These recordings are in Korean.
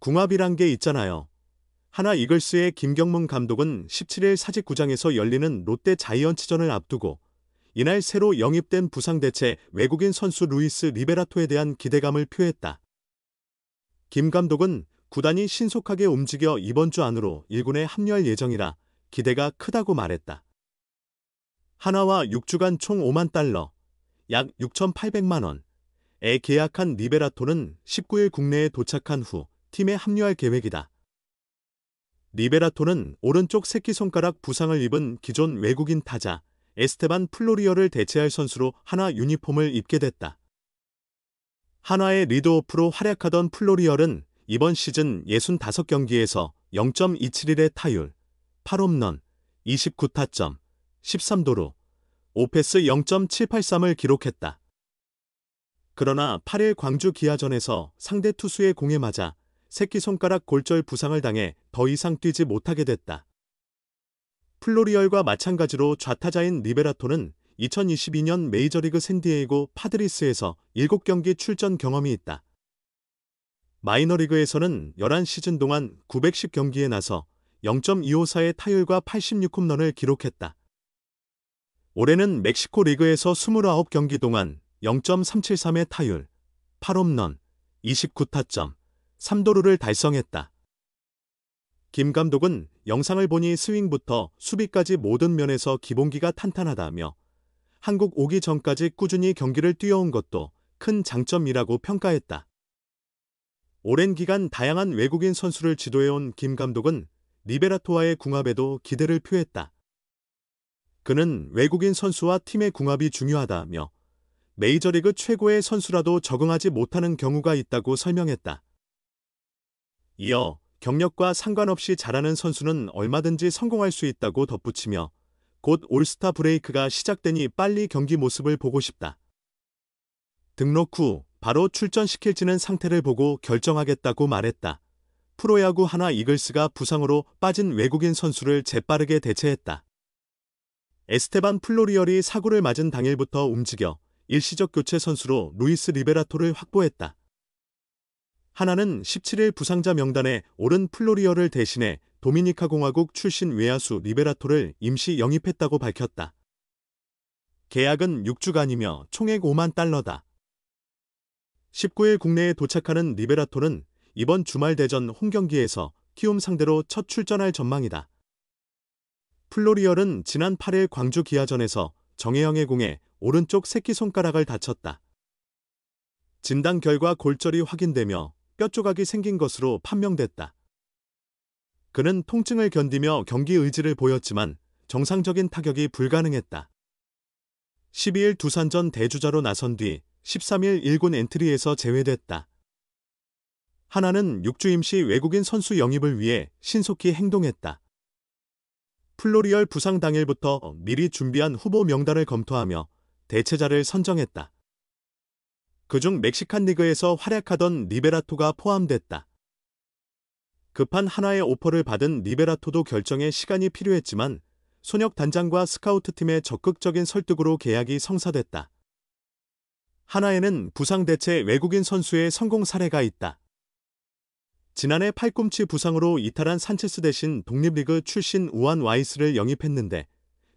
궁합이란 게 있잖아요. 하나 이글스의 김경문 감독은 17일 사직구장에서 열리는 롯데 자이언츠전을 앞두고 이날 새로 영입된 부상대체 외국인 선수 루이스 리베라토에 대한 기대감을 표했다. 김 감독은 구단이 신속하게 움직여 이번 주 안으로 1군에 합류할 예정이라 기대가 크다고 말했다. 하나와 6주간 총 5만 달러, 약 6,800만 원에 계약한 리베라토는 19일 국내에 도착한 후 팀에 합류할 계획이다. 리베라토는 오른쪽 새끼손가락 부상을 입은 기존 외국인 타자 에스테반 플로리어를 대체할 선수로 하나 유니폼을 입게 됐다. 하나의 리드오프로 활약하던 플로리얼은 이번 시즌 65경기에서 0.271의 타율, 8홈런, 29타점, 13도루, 오패스 0.783을 기록했다. 그러나 8일 광주 기아전에서 상대 투수의 공에 맞아 새끼손가락 골절 부상을 당해 더 이상 뛰지 못하게 됐다. 플로리얼과 마찬가지로 좌타자인 리베라토는 2022년 메이저리그 샌디에이고 파드리스에서 7경기 출전 경험이 있다. 마이너리그에서는 11시즌 동안 910경기에 나서 0.254의 타율과 86홈런을 기록했다. 올해는 멕시코 리그에서 29경기 동안 0.373의 타율, 8홈런, 29타점, 3도루를 달성했다. 김 감독은 영상을 보니 스윙부터 수비까지 모든 면에서 기본기가 탄탄하다며 한국 오기 전까지 꾸준히 경기를 뛰어온 것도 큰 장점이라고 평가했다. 오랜 기간 다양한 외국인 선수를 지도해온 김 감독은 리베라토와의 궁합에도 기대를 표했다. 그는 외국인 선수와 팀의 궁합이 중요하다며 메이저리그 최고의 선수라도 적응하지 못하는 경우가 있다고 설명했다. 이어 경력과 상관없이 잘하는 선수는 얼마든지 성공할 수 있다고 덧붙이며 곧 올스타 브레이크가 시작되니 빨리 경기 모습을 보고 싶다. 등록 후 바로 출전시킬지는 상태를 보고 결정하겠다고 말했다. 프로야구 하나 이글스가 부상으로 빠진 외국인 선수를 재빠르게 대체했다. 에스테반 플로리얼이 사고를 맞은 당일부터 움직여 일시적 교체 선수로 루이스 리베라토를 확보했다. 하나는 17일 부상자 명단에 오른 플로리얼을 대신해 도미니카 공화국 출신 외야수 리베라토를 임시 영입했다고 밝혔다. 계약은 6주간이며 총액 5만 달러다. 19일 국내에 도착하는 리베라토는 이번 주말 대전 홈경기에서 키움 상대로 첫 출전할 전망이다. 플로리얼은 지난 8일 광주 기아전에서 정혜영의 공에 오른쪽 새끼손가락을 다쳤다. 진단 결과 골절이 확인되며 뼈 조각이 생긴 것으로 판명됐다. 그는 통증을 견디며 경기 의지를 보였지만 정상적인 타격이 불가능했다. 12일 두산전 대주자로 나선 뒤 13일 1군 엔트리에서 제외됐다. 하나는 6주 임시 외국인 선수 영입을 위해 신속히 행동했다. 플로리얼 부상 당일부터 미리 준비한 후보 명단을 검토하며 대체자를 선정했다. 그중 멕시칸 리그에서 활약하던 리베라토가 포함됐다. 급한 하나의 오퍼를 받은 리베라토도 결정에 시간이 필요했지만 손혁 단장과 스카우트팀의 적극적인 설득으로 계약이 성사됐다. 하나에는 부상 대체 외국인 선수의 성공 사례가 있다. 지난해 팔꿈치 부상으로 이탈한 산체스 대신 독립리그 출신 우한 와이스를 영입했는데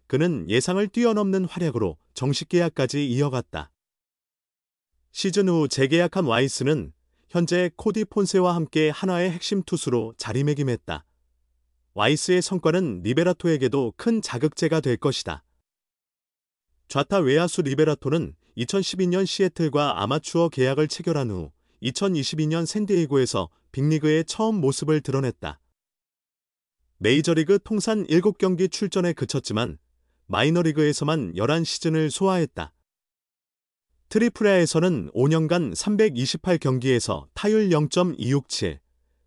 그는 예상을 뛰어넘는 활약으로 정식 계약까지 이어갔다. 시즌 후 재계약한 와이스는 현재 코디 폰세와 함께 하나의 핵심 투수로 자리매김했다. 와이스의 성과는 리베라토에게도 큰 자극제가 될 것이다. 좌타 외야수 리베라토는 2012년 시애틀과 아마추어 계약을 체결한 후 2022년 샌디에이고에서 빅리그의 처음 모습을 드러냈다. 메이저리그 통산 7경기 출전에 그쳤지만 마이너리그에서만 11시즌을 소화했다. 트리플A에서는 5년간 328경기에서 타율 0.267,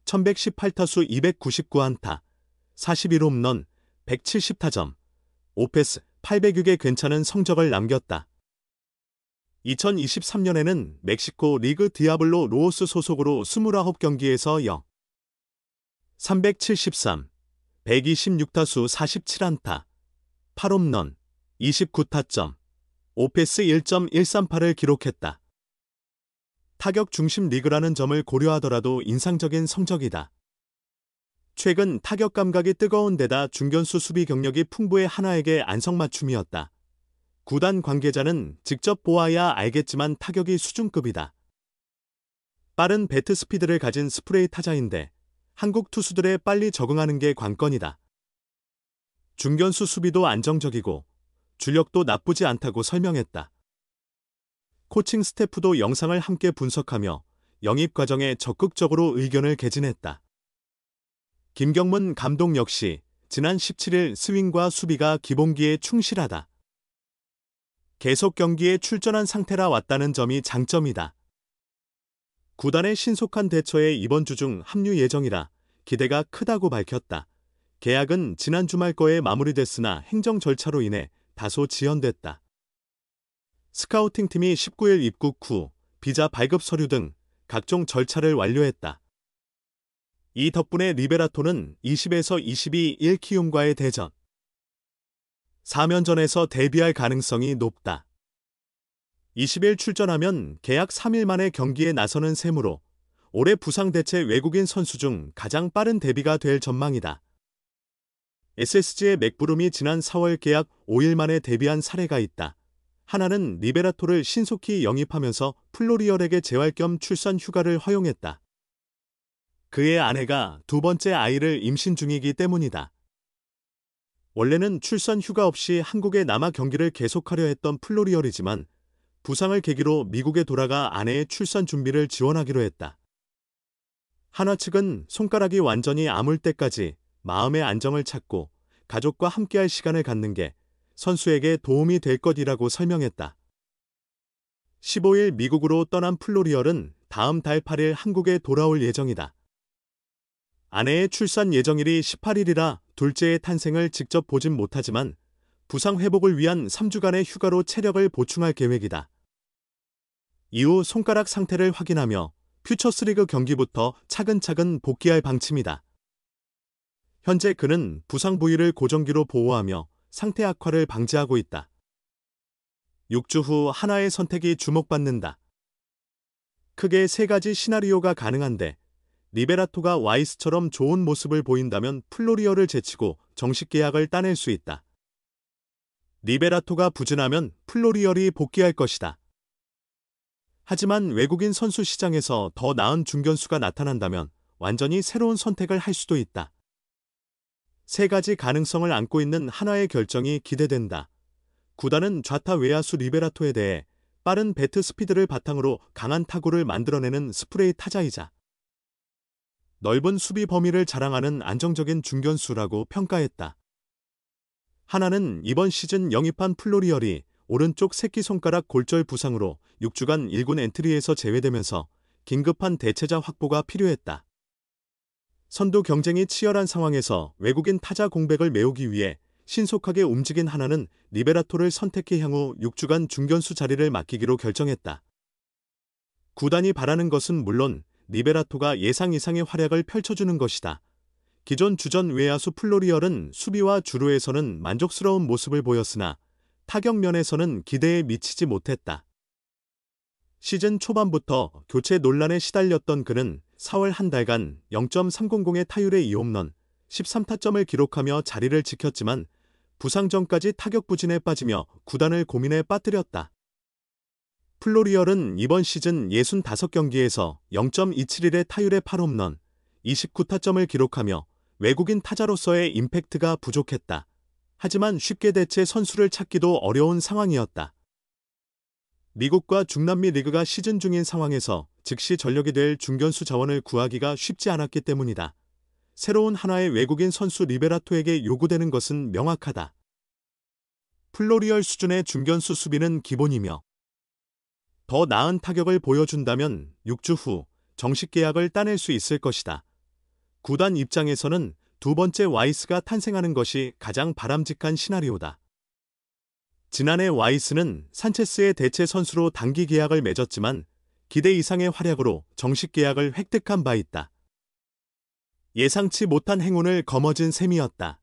1118타수 299안타, 41홈런, 170타점, 오패스 806의 괜찮은 성적을 남겼다. 2023년에는 멕시코 리그 디아블로 로오스 소속으로 29경기에서 373, 126타수 47안타, 8홈런, 29타점, 오패스 1.138을 기록했다. 타격 중심 리그라는 점을 고려하더라도 인상적인 성적이다. 최근 타격 감각이 뜨거운 데다 중견수 수비 경력이 풍부해 하나에게 안성맞춤이었다. 구단 관계자는 직접 보아야 알겠지만 타격이 수준급이다. 빠른 배트 스피드를 가진 스프레이 타자인데 한국 투수들에 빨리 적응하는 게 관건이다. 중견수 수비도 안정적이고 주력도 나쁘지 않다고 설명했다. 코칭 스태프도 영상을 함께 분석하며 영입 과정에 적극적으로 의견을 개진했다. 김경문 감독 역시 지난 17일 스윙과 수비가 기본기에 충실하다. 계속 경기에 출전한 상태라 왔다는 점이 장점이다. 구단의 신속한 대처에 이번 주 중 합류 예정이라 기대가 크다고 밝혔다. 계약은 지난 주말 거에 마무리됐으나 행정 절차로 인해 다소 지연됐다. 스카우팅팀이 19일 입국 후 비자 발급 서류 등 각종 절차를 완료했다. 이 덕분에 리베라토는 20에서 22 1키움과의 대전 4면전에서 데뷔할 가능성이 높다. 20일 출전하면 계약 3일 만에 경기에 나서는 셈으로 올해 부상 대체 외국인 선수 중 가장 빠른 데뷔가 될 전망이다. SSG의 맥브룸이 지난 4월 계약 5일 만에 데뷔한 사례가 있다. 하나는 리베라토를 신속히 영입하면서 플로리얼에게 재활 겸 출산 휴가를 허용했다. 그의 아내가 두 번째 아이를 임신 중이기 때문이다. 원래는 출산 휴가 없이 한국에 남아 경기를 계속하려 했던 플로리얼이지만 부상을 계기로 미국에 돌아가 아내의 출산 준비를 지원하기로 했다. 한화 측은 손가락이 완전히 아물 때까지 마음의 안정을 찾고 가족과 함께할 시간을 갖는 게 선수에게 도움이 될 것이라고 설명했다. 15일 미국으로 떠난 플로리얼은 다음 달 8일 한국에 돌아올 예정이다. 아내의 출산 예정일이 18일이라 둘째의 탄생을 직접 보진 못하지만 부상 회복을 위한 3주간의 휴가로 체력을 보충할 계획이다. 이후 손가락 상태를 확인하며 퓨처스리그 경기부터 차근차근 복귀할 방침이다. 현재 그는 부상 부위를 고정기로 보호하며 상태 악화를 방지하고 있다. 6주 후 하나의 선택이 주목받는다. 크게 세 가지 시나리오가 가능한데 리베라토가 와이스처럼 좋은 모습을 보인다면 플로리얼을 제치고 정식 계약을 따낼 수 있다. 리베라토가 부진하면 플로리얼이 복귀할 것이다. 하지만 외국인 선수 시장에서 더 나은 중견수가 나타난다면 완전히 새로운 선택을 할 수도 있다. 세 가지 가능성을 안고 있는 하나의 결정이 기대된다. 구단은 좌타 외야수 리베라토에 대해 빠른 배트 스피드를 바탕으로 강한 타구를 만들어내는 스프레이 타자이자 넓은 수비 범위를 자랑하는 안정적인 중견수라고 평가했다. 하나는 이번 시즌 영입한 플로리얼이 오른쪽 새끼손가락 골절 부상으로 6주간 1군 엔트리에서 제외되면서 긴급한 대체자 확보가 필요했다. 선두 경쟁이 치열한 상황에서 외국인 타자 공백을 메우기 위해 신속하게 움직인 하나는 리베라토를 선택해 향후 6주간 중견수 자리를 맡기기로 결정했다. 구단이 바라는 것은 물론 리베라토가 예상 이상의 활약을 펼쳐주는 것이다. 기존 주전 외야수 플로리얼은 수비와 주루에서는 만족스러운 모습을 보였으나 타격 면에서는 기대에 미치지 못했다. 시즌 초반부터 교체 논란에 시달렸던 그는 4월 한 달간 0.300의 타율의 2홈런, 13타점을 기록하며 자리를 지켰지만 부상 전까지 타격 부진에 빠지며 구단을 고민에 빠뜨렸다. 플로리얼은 이번 시즌 65경기에서 0.271의 타율의 8홈런, 29타점을 기록하며 외국인 타자로서의 임팩트가 부족했다. 하지만 쉽게 대체 선수를 찾기도 어려운 상황이었다. 미국과 중남미 리그가 시즌 중인 상황에서 즉시 전력이 될 중견수 자원을 구하기가 쉽지 않았기 때문이다. 새로운 하나의 외국인 선수 리베라토에게 요구되는 것은 명확하다. 플로리얼 수준의 중견수 수비는 기본이며 더 나은 타격을 보여준다면 6주 후 정식 계약을 따낼 수 있을 것이다. 구단 입장에서는 두 번째 와이스가 탄생하는 것이 가장 바람직한 시나리오다. 지난해 와이스는 산체스의 대체 선수로 단기 계약을 맺었지만 기대 이상의 활약으로 정식 계약을 획득한 바 있다. 예상치 못한 행운을 거머쥔 셈이었다.